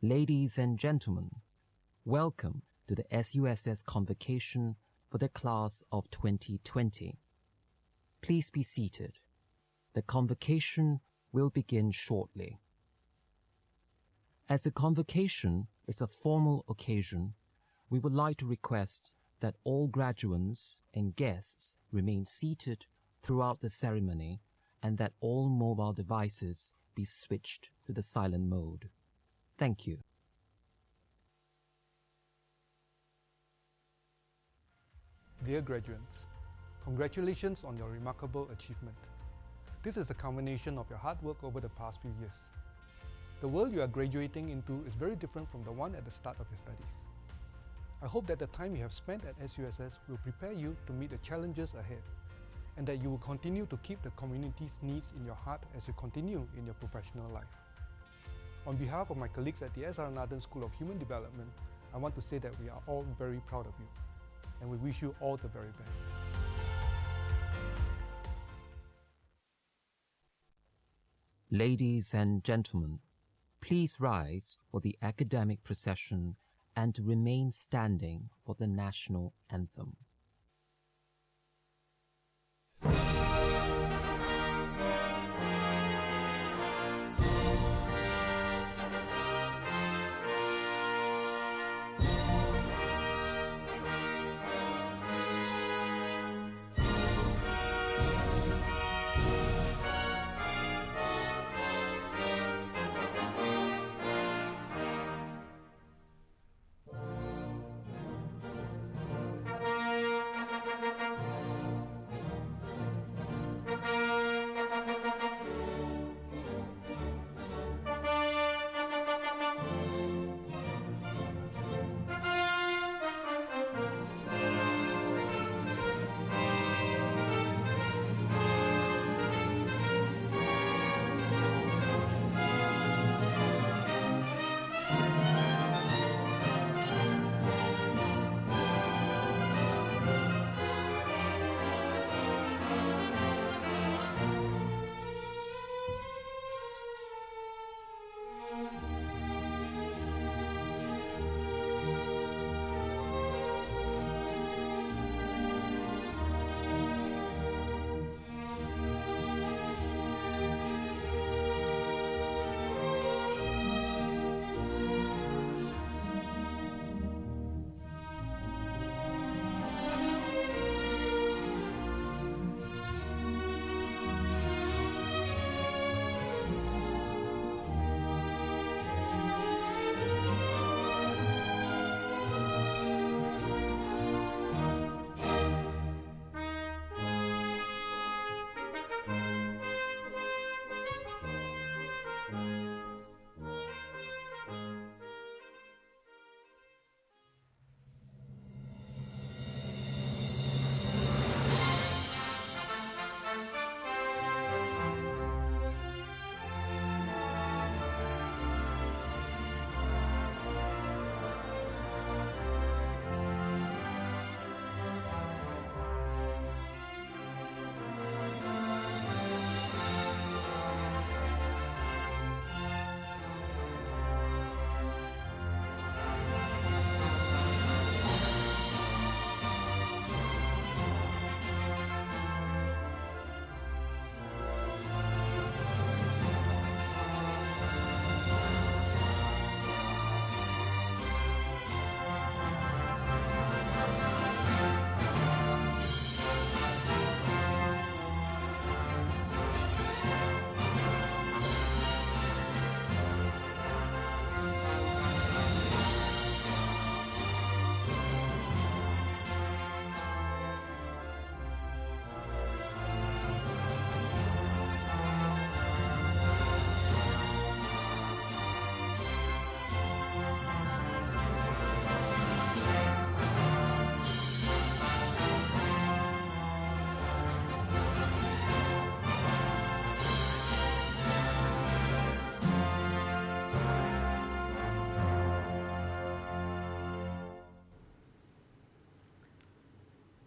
Ladies and gentlemen, welcome to the SUSS Convocation for the class of 2020. Please be seated. The convocation will begin shortly. As the convocation is a formal occasion, we would like to request that all graduands and guests remain seated throughout the ceremony and that all mobile devices be switched to the silent mode. Thank you. Dear graduates, congratulations on your remarkable achievement. This is a culmination of your hard work over the past few years. The world you are graduating into is very different from the one at the start of your studies. I hope that the time you have spent at SUSS will prepare you to meet the challenges ahead, and that you will continue to keep the community's needs in your heart as you continue in your professional life. On behalf of my colleagues at the S.R. Nathan School of Human Development, I want to say that we are all very proud of you, and we wish you all the very best. Ladies and gentlemen, please rise for the academic procession and remain standing for the national anthem.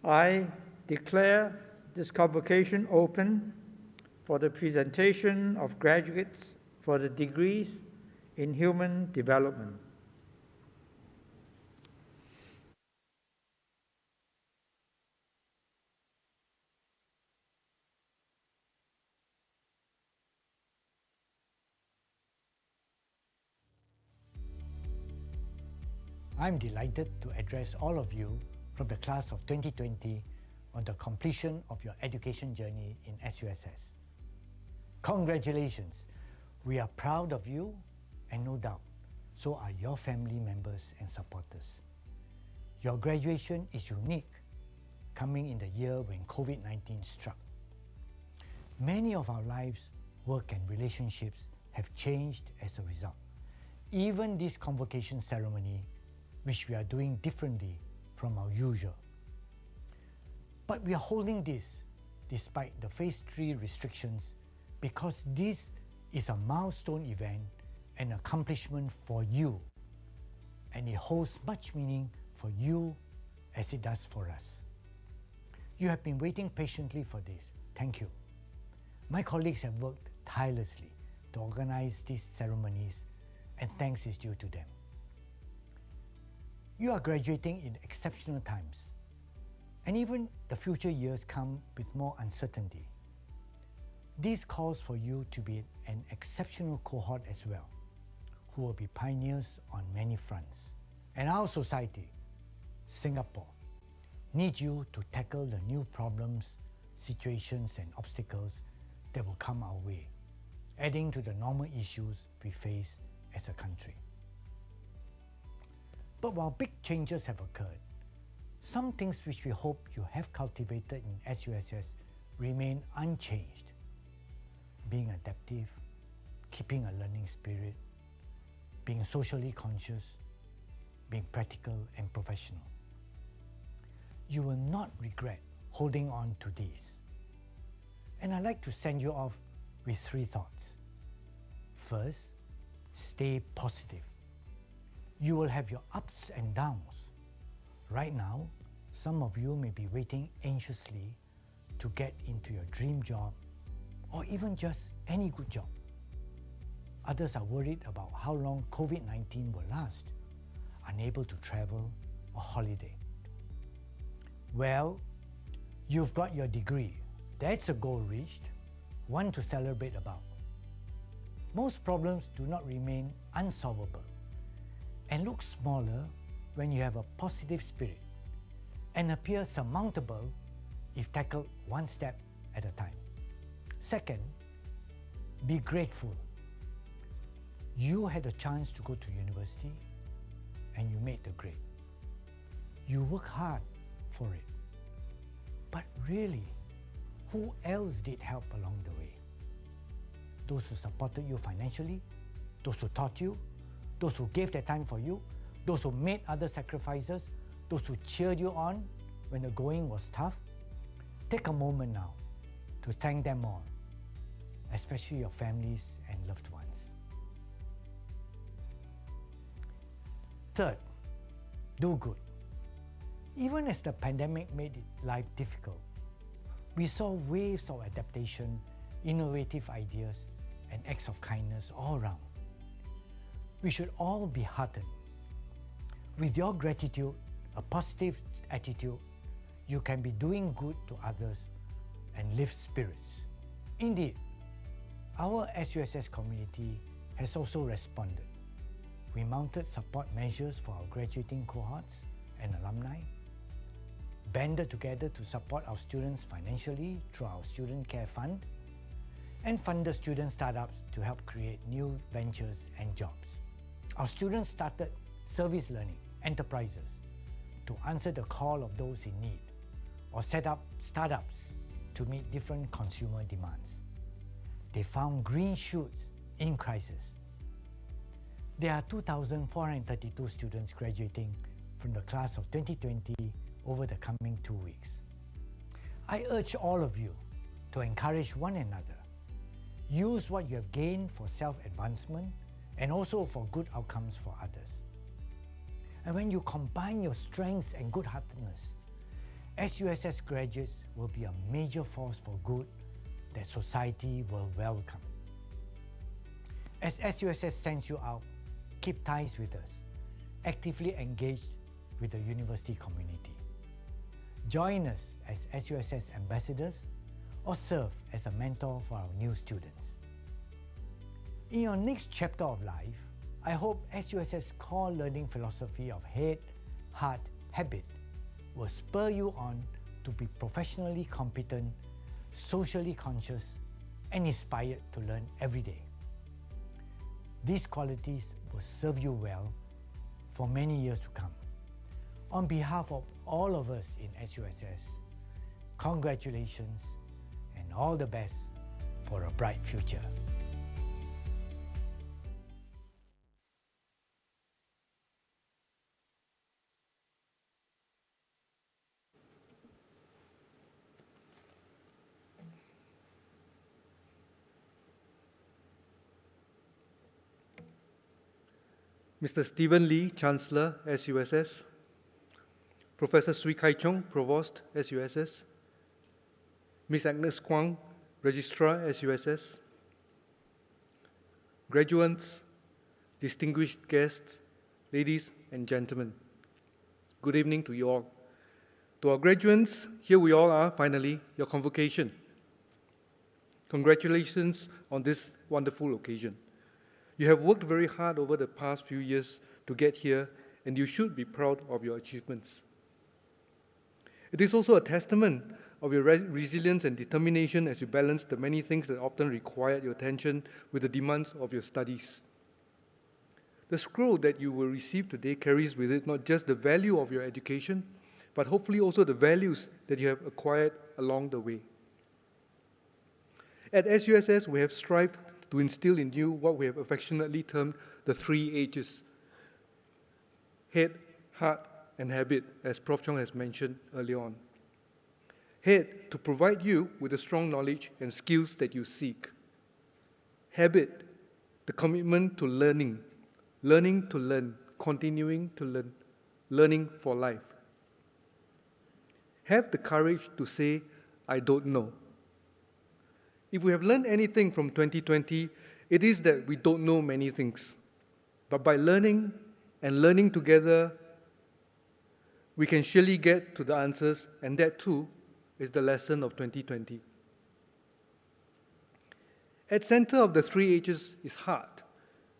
I declare this convocation open for the presentation of graduates for the degrees in human development. I'm delighted to address all of you from the class of 2020 on the completion of your education journey in SUSS. Congratulations! We are proud of you, and no doubt, so are your family members and supporters. Your graduation is unique, coming in the year when COVID-19 struck. Many of our lives, work and relationships have changed as a result. Even this convocation ceremony, which we are doing differently from our usual. But we are holding this despite the phase 3 restrictions because this is a milestone event and accomplishment for you, and it holds much meaning for you as it does for us. You have been waiting patiently for this. Thank you. My colleagues have worked tirelessly to organize these ceremonies, and thanks is due to them. You are graduating in exceptional times, and even the future years come with more uncertainty. This calls for you to be an exceptional cohort as well, who will be pioneers on many fronts. And our society, Singapore, needs you to tackle the new problems, situations, and obstacles that will come our way, adding to the normal issues we face as a country. But while big changes have occurred, some things which we hope you have cultivated in SUSS remain unchanged. Being adaptive, keeping a learning spirit, being socially conscious, being practical and professional. You will not regret holding on to these. And I'd like to send you off with 3 thoughts. First, stay positive. You will have your ups and downs. Right now, some of you may be waiting anxiously to get into your dream job or even just any good job. Others are worried about how long COVID-19 will last, unable to travel or holiday. Well, you've got your degree. That's a goal reached, one to celebrate about. Most problems do not remain unsolvable and look smaller when you have a positive spirit and appear surmountable if tackled one step at a time. Second, be grateful. You had a chance to go to university and you made the grade. You work hard for it. But really, who else did help along the way? Those who supported you financially, those who taught you, those who gave their time for you, those who made other sacrifices, those who cheered you on when the going was tough. Take a moment now to thank them all, especially your families and loved ones. Third, do good. Even as the pandemic made life difficult, we saw waves of adaptation, innovative ideas, and acts of kindness all around. We should all be heartened. With your gratitude, a positive attitude, you can be doing good to others and lift spirits. Indeed, our SUSS community has also responded. We mounted support measures for our graduating cohorts and alumni, banded together to support our students financially through our Student Care Fund, and funded student startups to help create new ventures and jobs. Our students started service learning enterprises to answer the call of those in need, or set up startups to meet different consumer demands. They found green shoots in crisis. There are 2,432 students graduating from the class of 2020 over the coming 2 weeks. I urge all of you to encourage one another. Use what you have gained for self-advancement and also for good outcomes for others. And when you combine your strengths and good-heartedness, SUSS graduates will be a major force for good that society will welcome. As SUSS sends you out keep ties with us, actively engaged with the university community. Join us as SUSS ambassadors or serve as a mentor for our new students. In your next chapter of life, I hope SUSS core learning philosophy of head, heart, habit will spur you on to be professionally competent, socially conscious, and inspired to learn every day. These qualities will serve you well for many years to come. On behalf of all of us in SUSS, congratulations and all the best for a bright future. Mr. Stephen Lee, Chancellor, SUSS. Professor Sui Kai Chong, Provost, SUSS. Ms. Agnes Kwang, Registrar, SUSS. Graduands, distinguished guests, ladies and gentlemen, good evening to you all. To our graduands, here we all are, finally, your convocation. Congratulations on this wonderful occasion. You have worked very hard over the past few years to get here, and you should be proud of your achievements. It is also a testament of your resilience and determination as you balance the many things that often require your attention with the demands of your studies. The scroll that you will receive today carries with it not just the value of your education, but hopefully also the values that you have acquired along the way. At SUSS, we have strived to instill in you what we have affectionately termed the 3 H's: head, heart, and habit, as Prof. Chong has mentioned earlier on. Head, to provide you with the strong knowledge and skills that you seek. Habit, the commitment to learning to learn, continuing to learn, learning for life. Have the courage to say, I don't know. If we have learned anything from 2020, it is that we don't know many things. But by learning and learning together, we can surely get to the answers, and that too is the lesson of 2020. At center of the 3 H's is heart,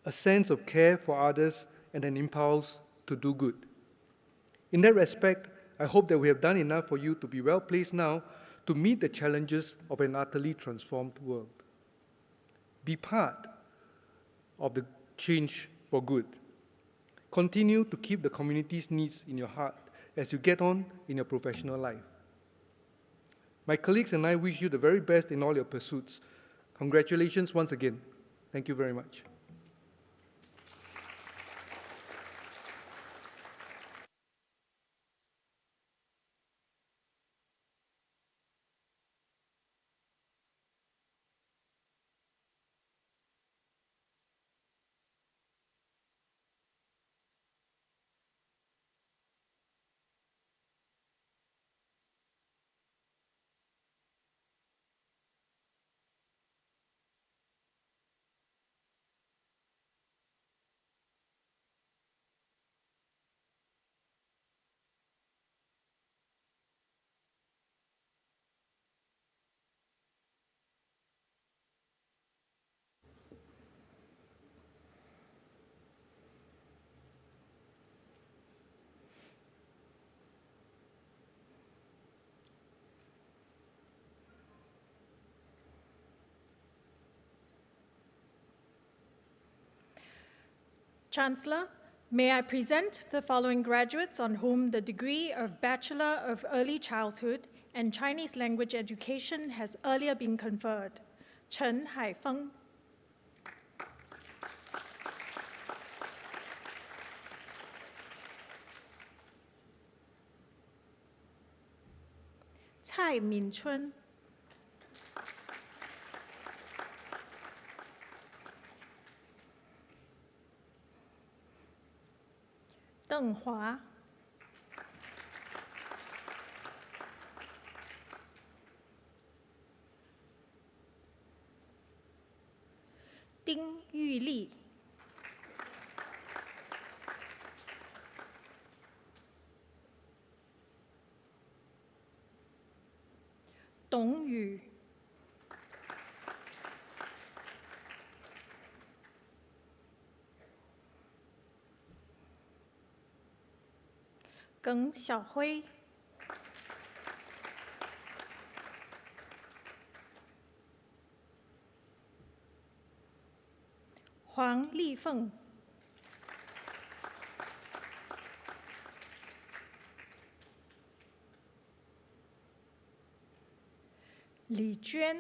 a sense of care for others and an impulse to do good. In that respect, I hope that we have done enough for you to be well placed now to meet the challenges of an utterly transformed world. Be part of the change for good. Continue to keep the community's needs in your heart as you get on in your professional life. My colleagues and I wish you the very best in all your pursuits. Congratulations once again. Thank you very much. Chancellor, may I present the following graduates on whom the degree of Bachelor of Early Childhood and Chinese Language Education has earlier been conferred. Chen Haifeng. Cai Minchun. Deng Hua. Ding Yuli. 董宇、耿小辉、黄丽凤、李娟、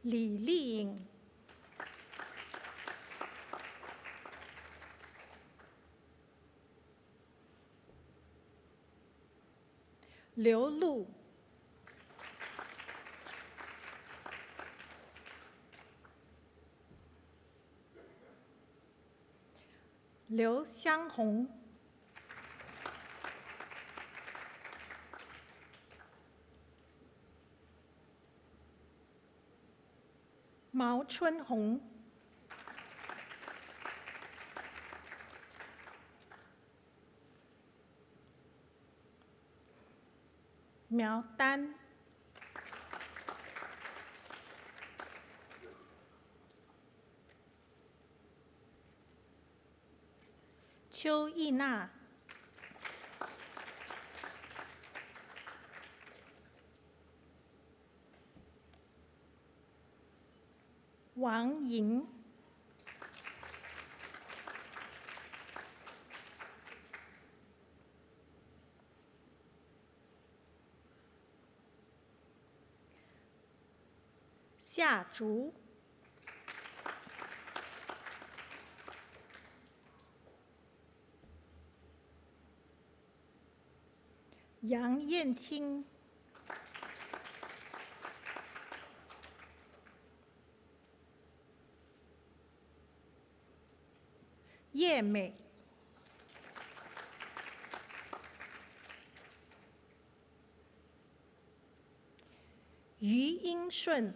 李丽颖、刘露、刘香红、毛春红、苗丹、邱意娜、王莹、夏竹、杨燕青、叶美、余英顺、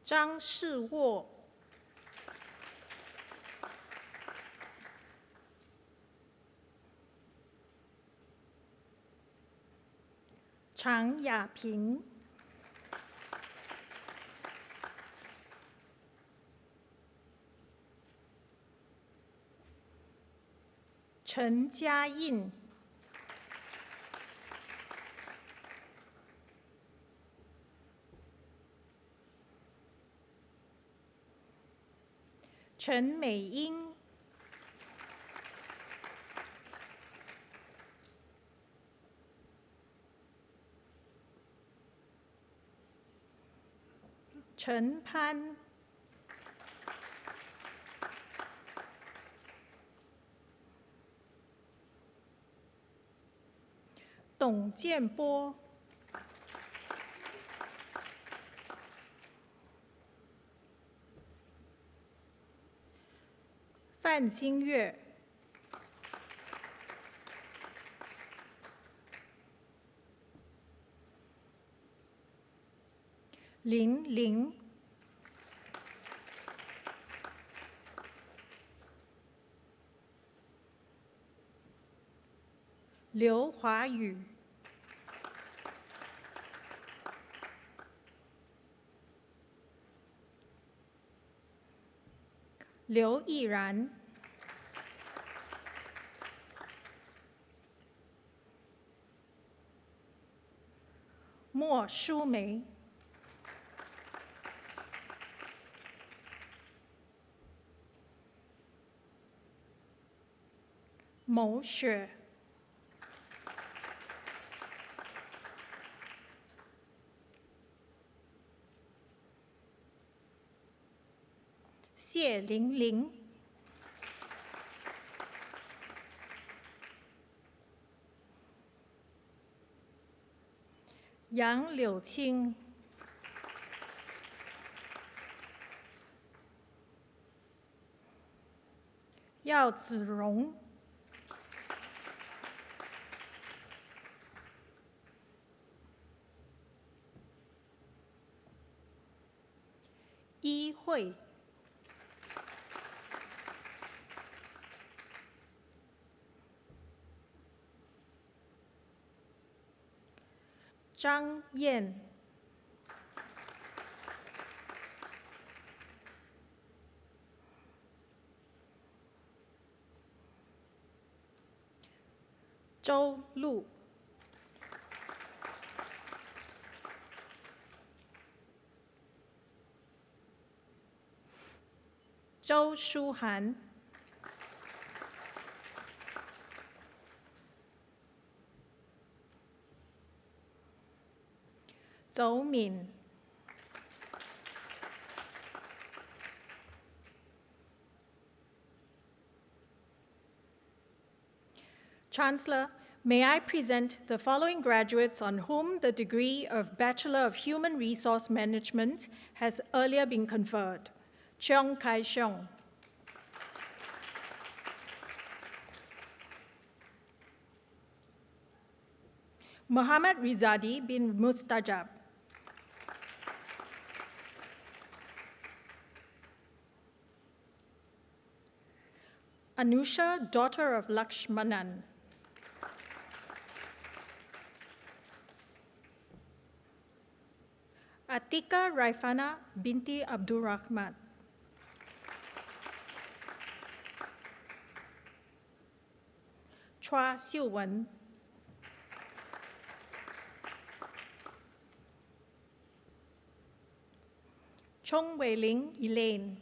张世沃、常雅萍、陈嘉印、陈美英、陈潘、董建波、范新月、林玲、刘华宇、刘毅然、莫淑梅、牟雪、谢玲玲、杨柳青、耀子荣、议会张燕周路周书涵周敏Chancellor, may I present the following graduates on whom the degree of Bachelor of Human Resource Management has earlier been conferred. Cheong Kai-Xiong. Muhammad Rizadi bin Mustajab. Anusha, daughter of Lakshmanan. Atika Raifana binti Abdul Rahman. Chua Xiu Wen. Chong Wei Ling Elaine.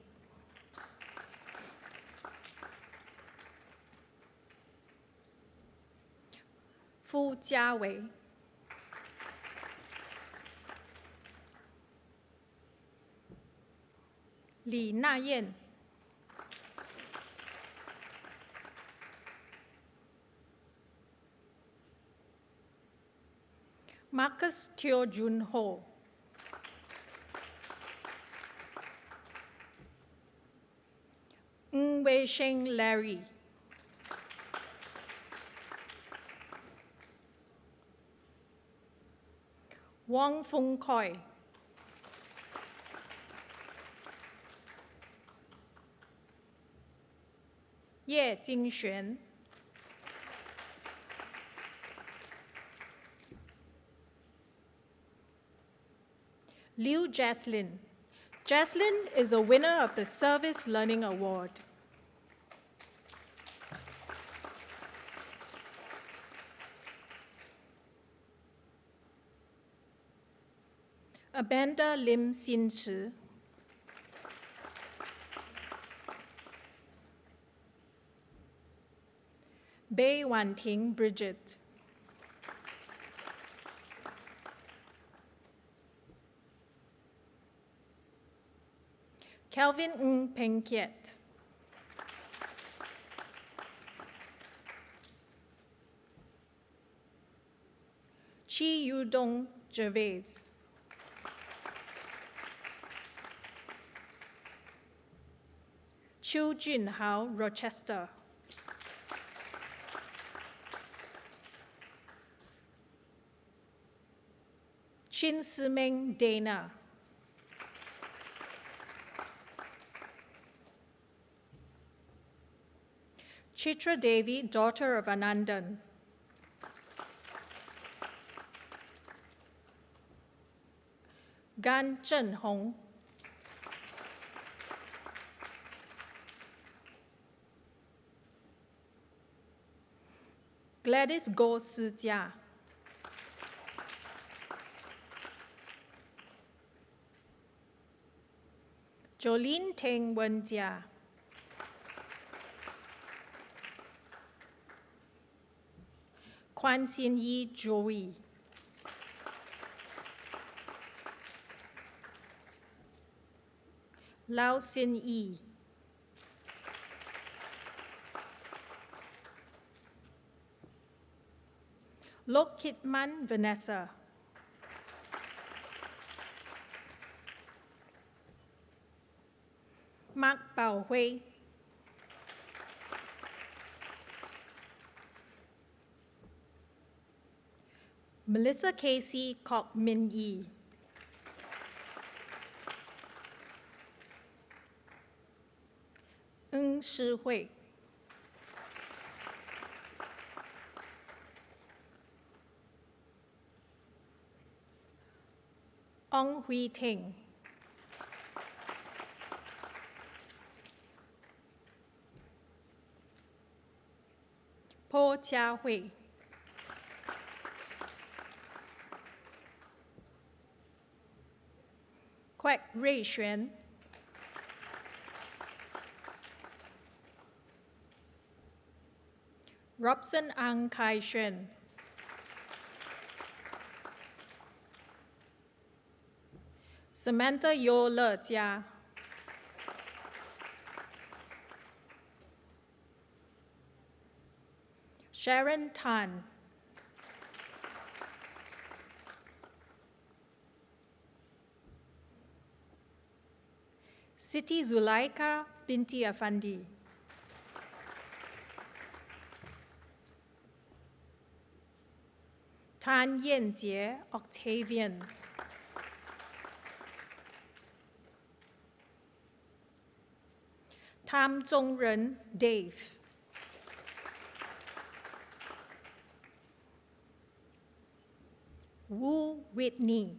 Fu Jiawei. Li Na-Yen. Marcus Teo Jun Ho. Ng Wei Sheng Larry. Wong Fung Koi. Ye Jingxuan. Liu Jaslyn. Jaslyn is a winner of the Service Learning Award. Amanda Lim Xin Chi. Bei Wan Ting Bridget. Kelvin Ng Peng Kiet. Chi Yu Dong Gervais. Chu Jin Hao Rochester. Chin Simeng Dana. Chitra Devi, daughter of Anandan. Gan Zhen Hong. Gladys Go Si Jia. Jolene Teng Wen Jia. Kwan Xin Yi Joey. Lao Xin Yi. Lok Kitman Vanessa. Mark Bao Hui. Melissa Casey Kok Min Yi. 诗会 Ong Hui Ting 坡佳慧 Quack 瑞璇 Robson Ang Kai Xuan Samantha Yo Le Jia Sharon Tan Siti Zulaika binti Afandi Tan Yanjie Octavian Tam Zhongren Dave Wu Whitney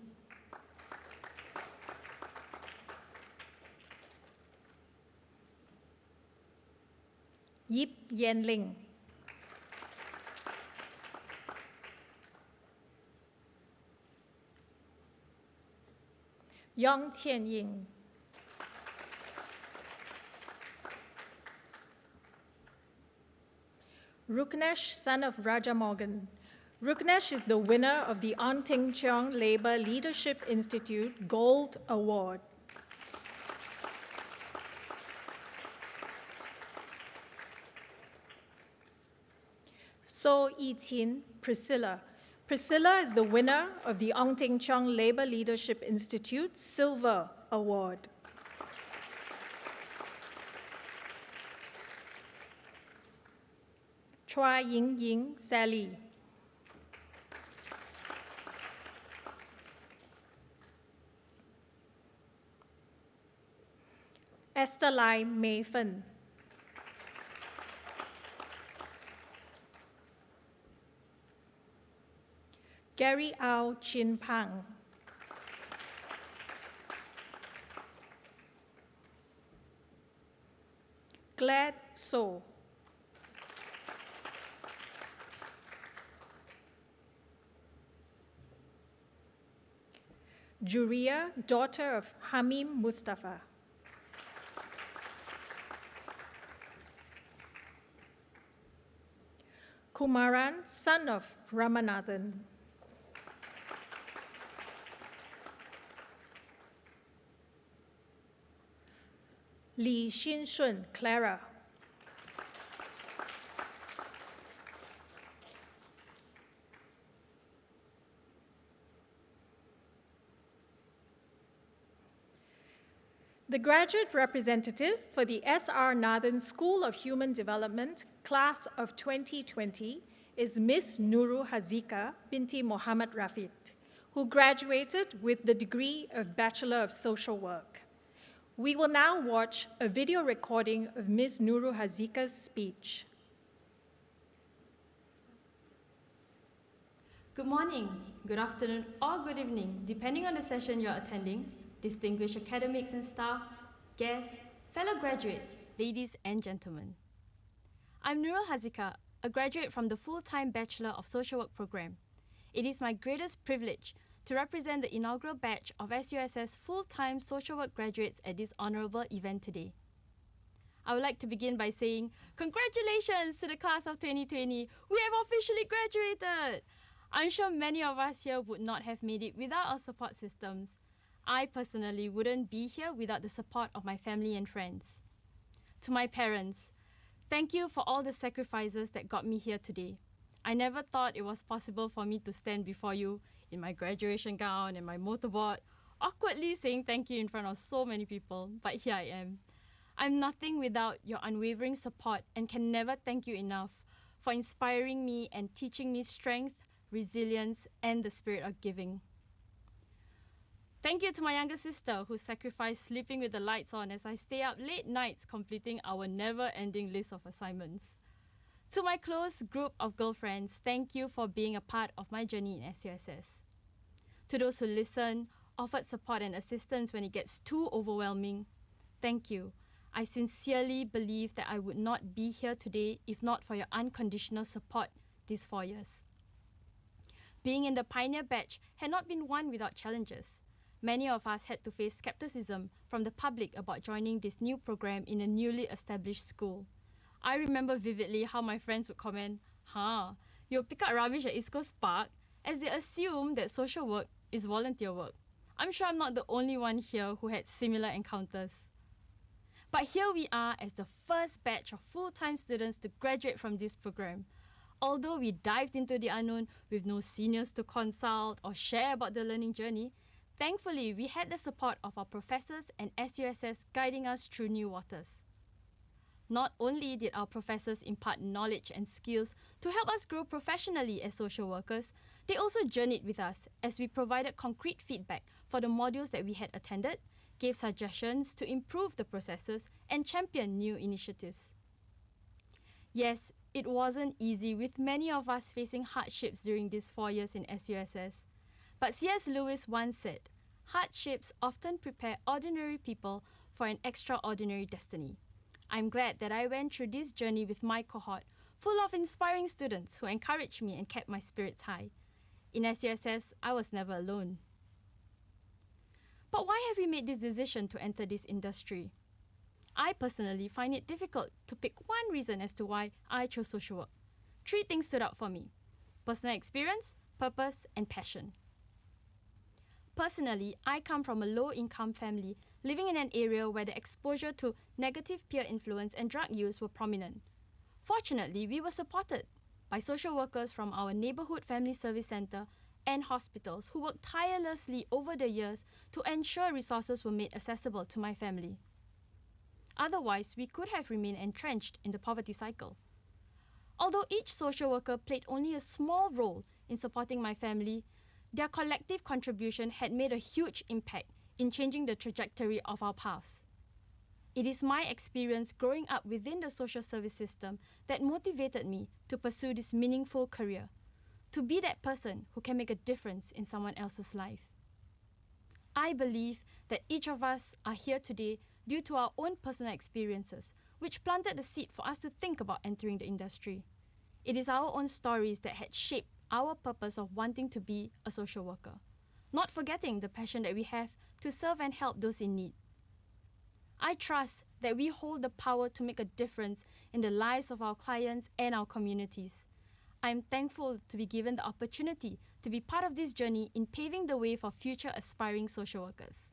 Yip Yanling Yong Tianying Ruknesh, son of Raja Morgan. Ruknesh is the winner of the Ong Ting Cheong Labour Leadership Institute Gold Award. So Yi-Tin, Priscilla. Priscilla is the winner of the Ong Ting Cheong Labour Leadership Institute Silver Award. Chua Ying Ying Sally. Esther Lai Mei Fen. Gary Ao Chin Pang. Glad So. Juria, daughter of Hamim Mustafa. Kumaran, son of Ramanathan. Li Xinshun, Clara. The graduate representative for the S.R. Nathan School of Human Development, class of 2020, is Miss Nuru Hazika binti Mohammed Rafid, who graduated with the degree of Bachelor of Social Work. We will now watch a video recording of Ms. Nuru Hazika's speech. Good morning, good afternoon, or good evening, depending on the session you're attending, distinguished academics and staff, guests, fellow graduates, ladies and gentlemen. I'm Nurul Hazika, a graduate from the full-time Bachelor of Social Work program. It is my greatest privilege to represent the inaugural batch of SUSS full-time social work graduates at this honorable event today. I would like to begin by saying, congratulations to the class of 2020. We have officially graduated. I'm sure many of us here would not have made it without our support systems. I personally wouldn't be here without the support of my family and friends. To my parents, thank you for all the sacrifices that got me here today. I never thought it was possible for me to stand before you in my graduation gown and my motorboard, awkwardly saying thank you in front of so many people, but here I am. I'm nothing without your unwavering support and can never thank you enough for inspiring me and teaching me strength, resilience, and the spirit of giving. Thank you to my younger sister who sacrificed sleeping with the lights on as I stay up late nights completing our never-ending list of assignments. To my close group of girlfriends, thank you for being a part of my journey in SUSS. To those who listen, offered support and assistance when it gets too overwhelming, thank you. I sincerely believe that I would not be here today if not for your unconditional support these 4 years. Being in the pioneer batch had not been one without challenges. Many of us had to face skepticism from the public about joining this new program in a newly established school. I remember vividly how my friends would comment, you'll pick up rubbish at East Coast Park, as they assume that social work is volunteer work. I'm sure I'm not the only one here who had similar encounters. But here we are as the first batch of full-time students to graduate from this program. Although we dived into the unknown with no seniors to consult or share about the learning journey, thankfully, we had the support of our professors and SUSS guiding us through new waters. Not only did our professors impart knowledge and skills to help us grow professionally as social workers, they also journeyed with us as we provided concrete feedback for the modules that we had attended, gave suggestions to improve the processes, and championed new initiatives. Yes, it wasn't easy, with many of us facing hardships during these 4 years in SUSS. But C.S. Lewis once said, "Hardships often prepare ordinary people for an extraordinary destiny." I'm glad that I went through this journey with my cohort, full of inspiring students who encouraged me and kept my spirits high. In SUSS, I was never alone. But why have we made this decision to enter this industry? I personally find it difficult to pick one reason as to why I chose social work. 3 things stood out for me: personal experience, purpose, and passion. Personally, I come from a low-income family living in an area where the exposure to negative peer influence and drug use were prominent. Fortunately, we were supported by social workers from our neighborhood family service center and hospitals who worked tirelessly over the years to ensure resources were made accessible to my family. Otherwise, we could have remained entrenched in the poverty cycle. Although each social worker played only a small role in supporting my family, their collective contribution had made a huge impact in changing the trajectory of our paths. It is my experience growing up within the social service system that motivated me to pursue this meaningful career, to be that person who can make a difference in someone else's life. I believe that each of us are here today due to our own personal experiences, which planted the seed for us to think about entering the industry. It is our own stories that had shaped our purpose of wanting to be a social worker, not forgetting the passion that we have to serve and help those in need. I trust that we hold the power to make a difference in the lives of our clients and our communities. I am thankful to be given the opportunity to be part of this journey in paving the way for future aspiring social workers.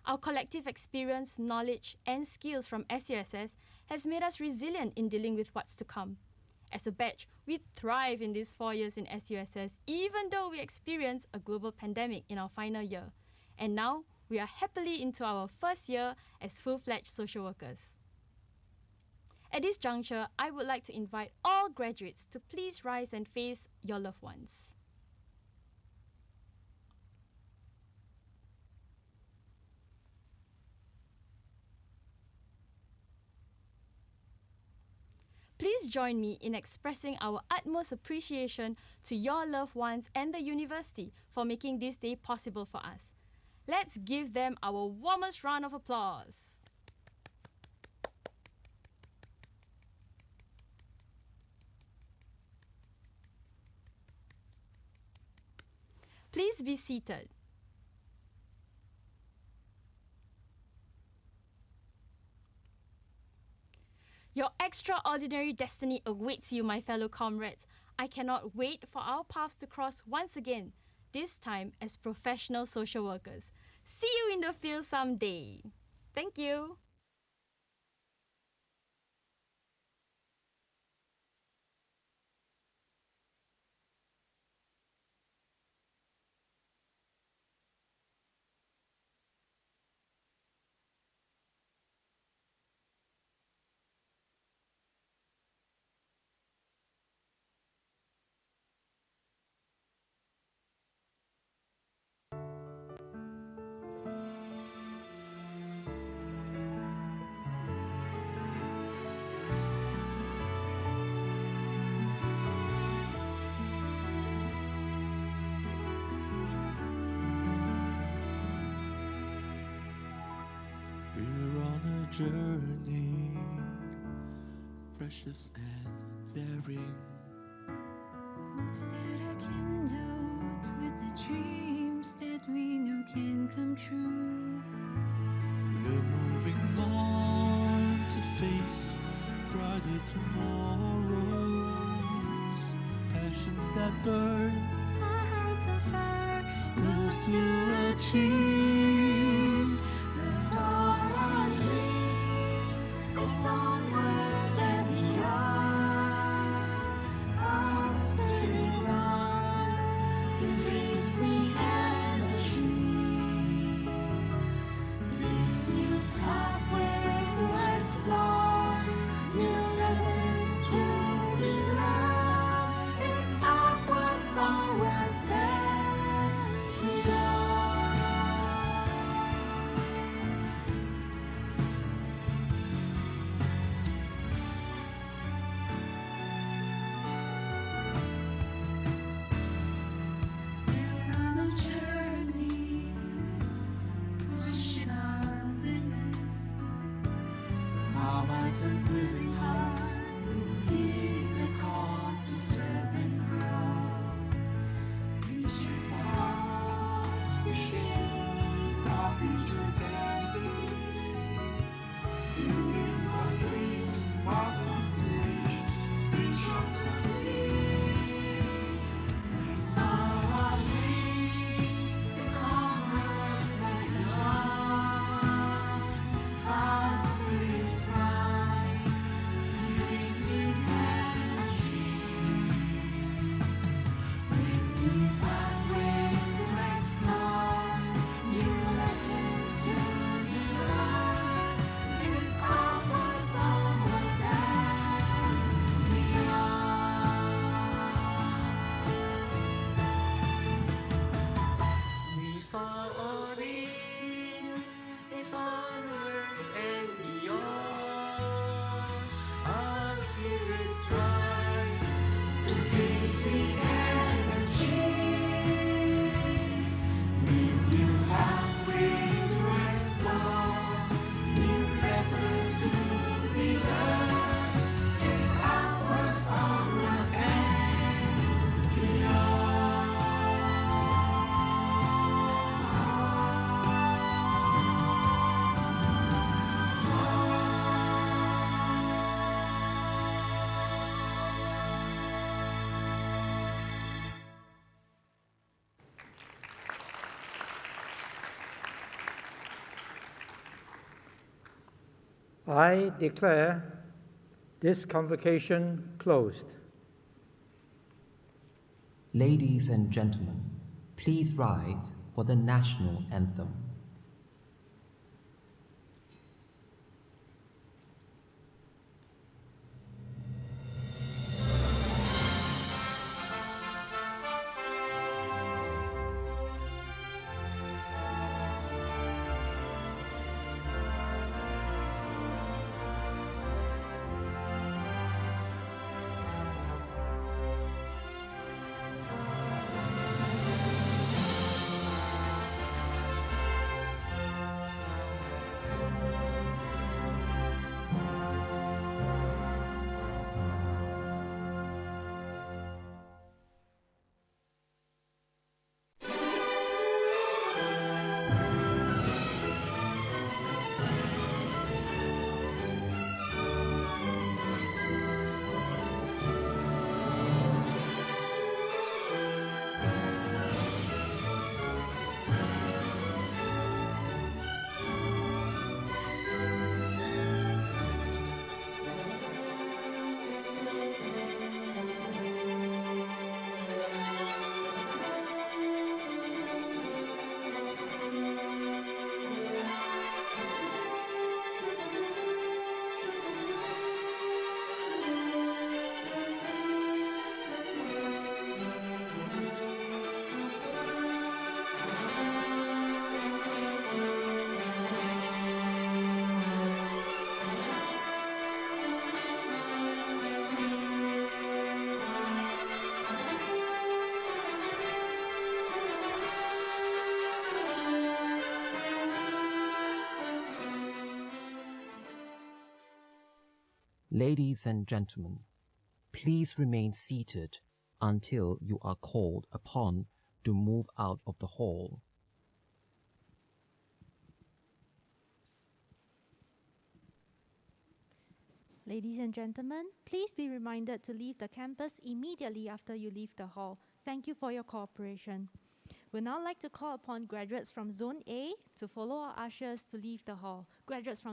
Our collective experience, knowledge, and skills from SUSS has made us resilient in dealing with what's to come. As a batch, we thrive in these 4 years in SUSS, even though we experienced a global pandemic in our final year. And now, we are happily into our first year as full-fledged social workers. At this juncture, I would like to invite all graduates to please rise and face your loved ones. Please join me in expressing our utmost appreciation to your loved ones and the university for making this day possible for us. Let's give them our warmest round of applause. Please be seated. Your extraordinary destiny awaits you, my fellow comrades. I cannot wait for our paths to cross once again, this time as professional social workers. See you in the field someday. Thank you. journey, precious and daring. Hopes that are kindled with the dreams that we know can come true. We're moving on to face brighter tomorrows. Passions that burn, Our hearts on fire, goals to achieve. It's all on wings, it's onwards and beyond. All spirit runs, the dreams we have achieved. These new pathways to explore, new lessons to be learned. It's upwards, onwards and beyond. We're on a journey, pushing our limits. Our minds and willing hearts To heed the call to serve and grow, reaching for stars to shape our future destiny. Building our dreams, milestones to reach, we shall succeed. It's all our wings, it's onwards and beyond. Our spirits rise to dreams we can achieve. With new pathways to explore, new lessons to be learned. It's upwards, onwards and beyond. We saw all these, it's onwards and beyond. Our spirits rise to dreams we can achieve. With new pathways to explore, new lessons to be learned. It's upwards, onwards and beyond. I declare this convocation closed. Ladies and gentlemen, please rise for the national anthem. Ladies and gentlemen, please remain seated until you are called upon to move out of the hall. Ladies and gentlemen, please be reminded to leave the campus immediately after you leave the hall. Thank you for your cooperation. We'd now like to call upon graduates from Zone A to follow our ushers to leave the hall. Graduates from